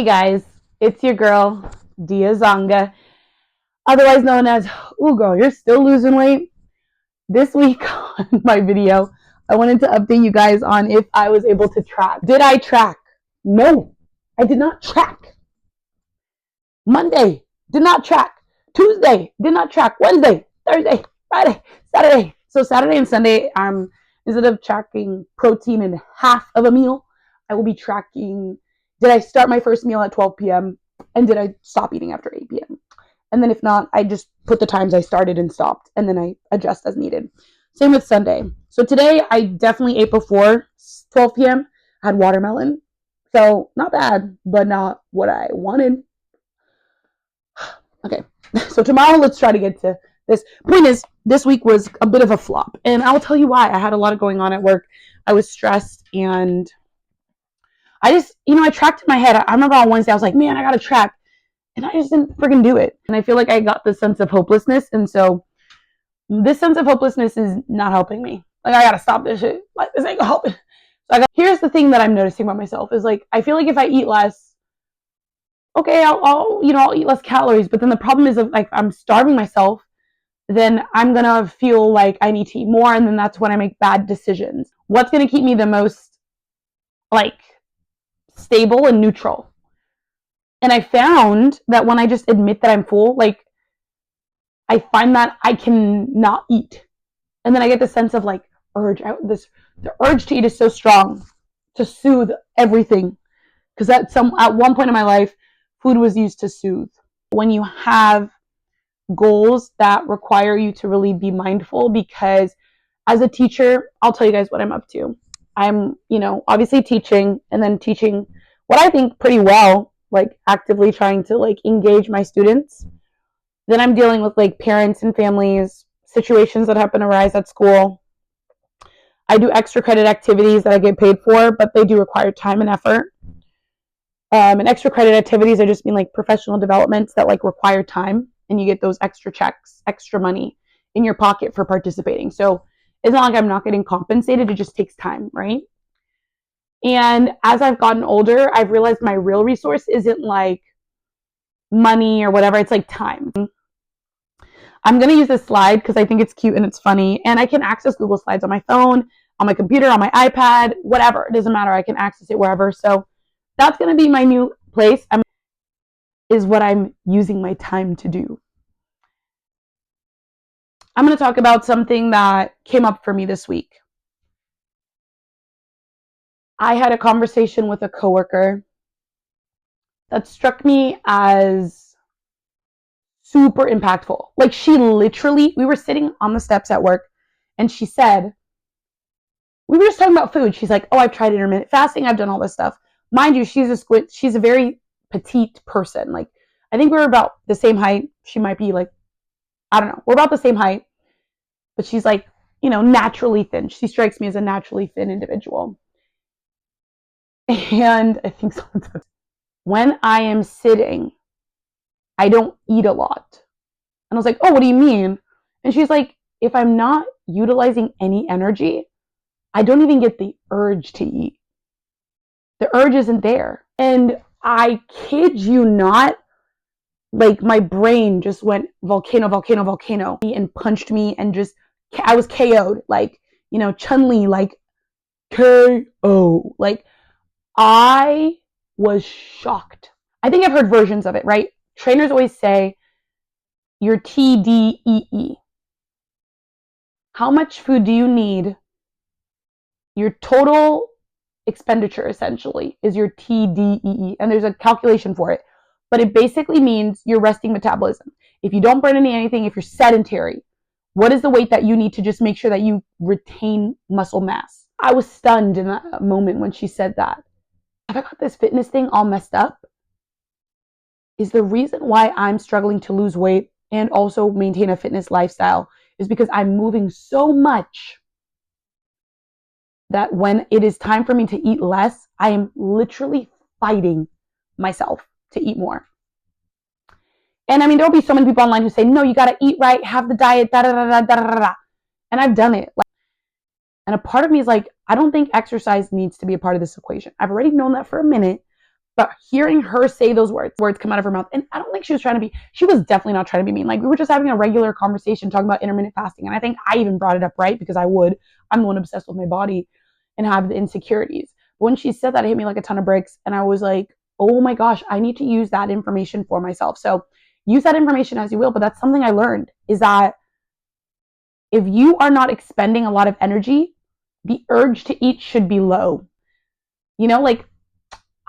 Hey guys, it's your girl, Dia Zonga, otherwise known as, ooh girl, you're still losing weight. This week on my video, I wanted to update you guys on if I was able to track. Did I track? No, I did not track. Monday, did not track. Tuesday, did not track. Wednesday, Thursday, Friday, Saturday. So Saturday and Sunday, instead of tracking protein in half of a meal, I will be tracking, did I start my first meal at 12 p.m. and did I stop eating after 8 p.m.? And then if not, I just put the times I started and stopped, and then I adjust as needed. Same with Sunday. So today I definitely ate before 12 p.m. I had watermelon. So not bad, but not what I wanted. Okay, so tomorrow let's try to get to this. Point is, this week was a bit of a flop, and I'll tell you why. I had a lot going on at work. I was stressed, and I just, I tracked in my head. I remember on Wednesday, I was like, man, I gotta track, and I just didn't freaking do it. And I feel like I got this sense of hopelessness, and so this sense of hopelessness is not helping me. Like, I gotta stop this shit. Like, this ain't gonna help. So here's the thing that I'm noticing about myself is, like, I feel like if I eat less, okay, I'll eat less calories. But then the problem is, like, I'm starving myself, then I'm gonna feel like I need to eat more, and then that's when I make bad decisions. What's gonna keep me the most, like, stable and neutral? And I found that when I just admit that I'm full, like, I find that I can not eat, and then I get the sense of, like, urge. The urge to eat is so strong, to soothe everything, because at one point in my life, food was used to soothe. When you have goals that require you to really be mindful, because as a teacher, I'll tell you guys what I'm up to. I'm, obviously teaching, and then teaching what I think pretty well, like actively trying to, like, engage my students. Then I'm dealing with, like, parents and families, situations that happen to arise at school. I do extra credit activities that I get paid for, but they do require time and effort. And extra credit activities, I just mean, like, professional developments that, like, require time, and you get those extra checks, extra money in your pocket for participating. So it's not like I'm not getting compensated. It just takes time, right? And as I've gotten older, I've realized my real resource isn't, like, money or whatever. It's, like, time. I'm going to use this slide because I think it's cute and it's funny. And I can access Google Slides on my phone, on my computer, on my iPad, whatever. It doesn't matter. I can access it wherever. So that's going to be my new place. Is what I'm using my time to do. I'm going to talk about something that came up for me this week. I had a conversation with a coworker that struck me as super impactful. Like, she literally, we were sitting on the steps at work, and she said, we were just talking about food. She's like, oh, I've tried intermittent fasting. I've done all this stuff. Mind you, she's a very petite person. Like, I think we're about the same height. She might be, like, I don't know. We're about the same height. But she's, like, naturally thin. She strikes me as a naturally thin individual. And I think sometimes when I am sitting, I don't eat a lot. And I was like, oh, what do you mean? And she's like, if I'm not utilizing any energy, I don't even get the urge to eat. The urge isn't there. And I kid you not, like, my brain just went volcano, volcano, volcano, and punched me, and just, I was KO'd. Like, Chun-Li, like, KO. Like, I was shocked. I think I've heard versions of it, right? Trainers always say your TDEE. How much food do you need? Your total expenditure, essentially, is your TDEE. And there's a calculation for it. But it basically means your resting metabolism. If you don't burn anything, if you're sedentary, what is the weight that you need to just make sure that you retain muscle mass? I was stunned in that moment when she said that. Have I got this fitness thing all messed up? Is the reason why I'm struggling to lose weight and also maintain a fitness lifestyle is because I'm moving so much that when it is time for me to eat less, I am literally fighting myself to eat more. And I mean, there'll be so many people online who say, no, you got to eat right, have the diet, da da da da da da. And I've done it. And a part of me is like, I don't think exercise needs to be a part of this equation. I've already known that for a minute, But hearing her say those words come out of her mouth, and I don't think she was definitely not trying to be mean. Like, we were just having a regular conversation talking about intermittent fasting. And I think I even brought it up, right? Because I'm the one obsessed with my body and have the insecurities. But when she said that, it hit me like a ton of bricks. And I was like, oh my gosh, I need to use that information for myself. So use that information as you will. But that's something I learned, is that if you are not expending a lot of energy, the urge to eat should be low. Like,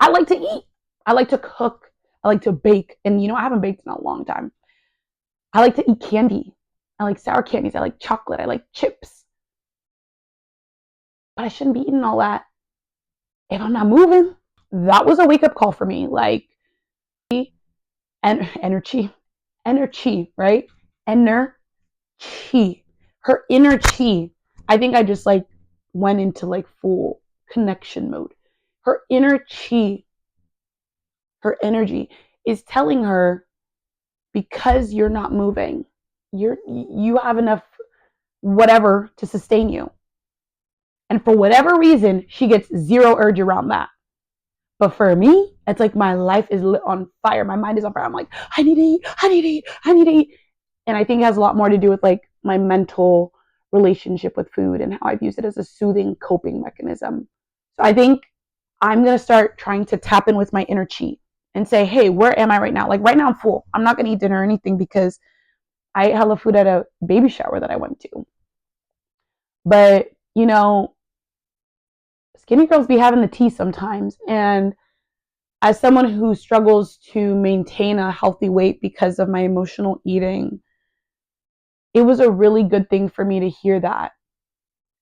I like to eat. I like to cook. I like to bake. And I haven't baked in a long time. I like to eat candy. I like sour candies. I like chocolate. I like chips. But I shouldn't be eating all that if I'm not moving. That was a wake-up call for me. Like, and energy, right? Energy. Her inner chi. I think I just like went into like full connection mode. Her inner chi, her energy is telling her, because you're not moving, you have enough whatever to sustain you. And for whatever reason, she gets zero urge around that. But for me, it's like my life is lit on fire. My mind is on fire. I'm like, I need to eat, I need to eat, I need to eat. And I think it has a lot more to do with like my mental relationship with food and how I've used it as a soothing coping mechanism. So I think I'm going to start trying to tap in with my inner chi and say, hey, where am I right now? Like, right now I'm full. I'm not going to eat dinner or anything because I ate hella food at a baby shower that I went to. But, skinny girls be having the tea sometimes. And as someone who struggles to maintain a healthy weight because of my emotional eating, it was a really good thing for me to hear that,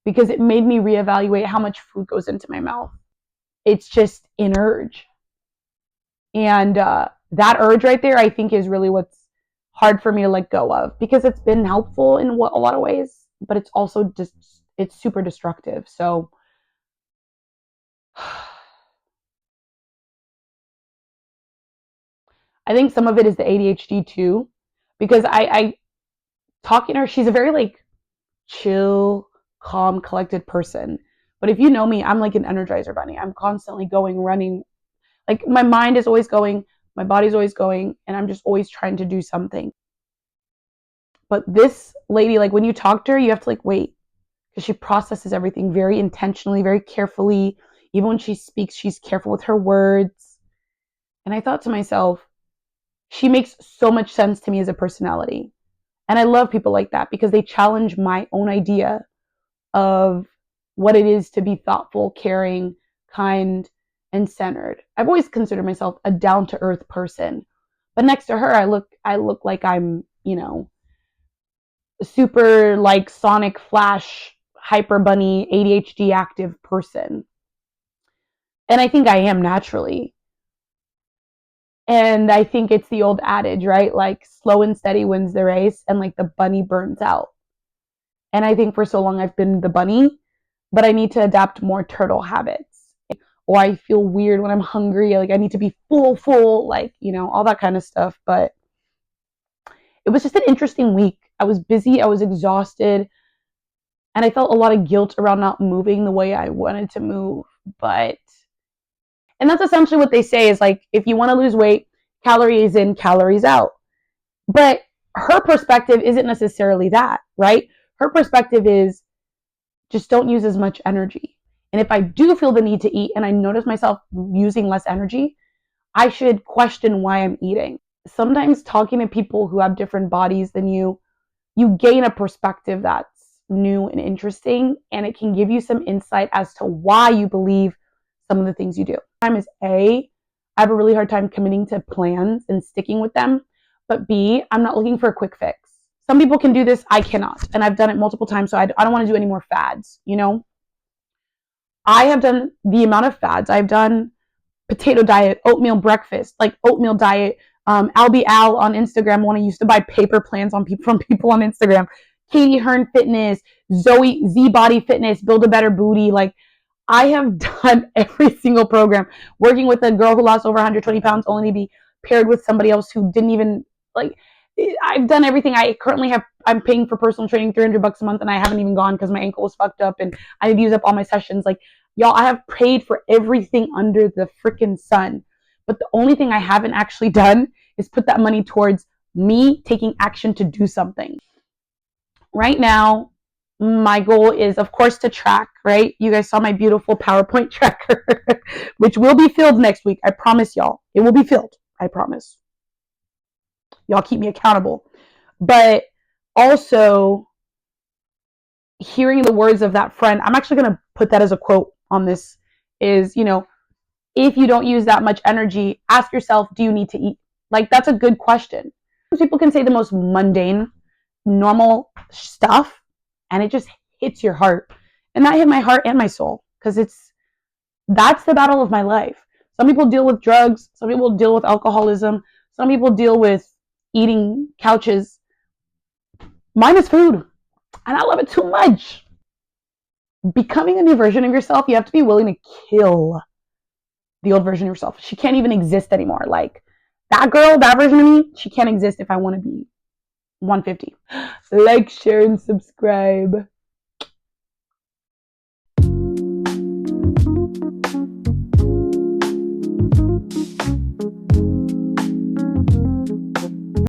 because it made me reevaluate how much food goes into my mouth. It's just an urge. And that urge right there, I think, is really what's hard for me to let go of, because it's been helpful in a lot of ways, but it's also just, it's super destructive. So I think some of it is the ADHD too, because I talking to her, she's a very like chill, calm, collected person. But if you know me, I'm like an Energizer bunny. I'm constantly going, running. Like, my mind is always going, my body's always going, and I'm just always trying to do something. But this lady, like, when you talk to her, you have to like wait, because she processes everything very intentionally, very carefully. Even when she speaks, she's careful with her words. And I thought to myself, she makes so much sense to me as a personality. And I love people like that, because they challenge my own idea of what it is to be thoughtful, caring, kind, and centered. I've always considered myself a down-to-earth person. But next to her, I look like I'm, super like Sonic Flash, hyper bunny, ADHD active person. And I think I am naturally. And I think it's the old adage, right? Like, slow and steady wins the race, and like the bunny burns out. And I think for so long I've been the bunny, but I need to adapt more turtle habits. Or I feel weird when I'm hungry. Like, I need to be full, like, all that kind of stuff. But it was just an interesting week. I was busy, I was exhausted, and I felt a lot of guilt around not moving the way I wanted to move. And that's essentially what they say, is like, if you want to lose weight, calories in, calories out. But her perspective isn't necessarily that, right? Her perspective is, just don't use as much energy. And if I do feel the need to eat and I notice myself using less energy, I should question why I'm eating. Sometimes talking to people who have different bodies than you gain a perspective that's new and interesting, and it can give you some insight as to why you believe some of the things you do. Time is I have a really hard time committing to plans and sticking with them. But B, I'm not looking for a quick fix. Some people can do this, I cannot. And I've done it multiple times, so I don't want to do any more fads, I have done the amount of fads. I've done potato diet, oatmeal breakfast, like oatmeal diet. Albie Al on Instagram, when I used to buy paper plans from people on Instagram. Katie Hearn Fitness, Zoe Z Body Fitness, Build a Better Booty. Like, I have done every single program. Working with a girl who lost over 120 pounds only to be paired with somebody else who didn't even, like, I've done everything. I'm paying for personal training $300 a month, and I haven't even gone because my ankle was fucked up and I need to use up all my sessions. Like, y'all, I have paid for everything under the freaking sun. But the only thing I haven't actually done is put that money towards me taking action to do something. Right now, my goal is, of course, to track, right? You guys saw my beautiful PowerPoint tracker, which will be filled next week. I promise y'all. It will be filled. I promise. Y'all keep me accountable. But also hearing the words of that friend, I'm actually going to put that as a quote on this, is, you know, if you don't use that much energy, ask yourself, do you need to eat? Like, that's a good question. People can say the most mundane, normal stuff, and it just hits your heart. And that hit my heart and my soul, because that's the battle of my life. Some people deal with drugs. Some people deal with alcoholism. Some people deal with eating couches. Mine is food, and I love it too much. Becoming a new version of yourself, you have to be willing to kill the old version of yourself. She can't even exist anymore. Like, that girl, that version of me, she can't exist if I want to be 150. Like, share, and subscribe.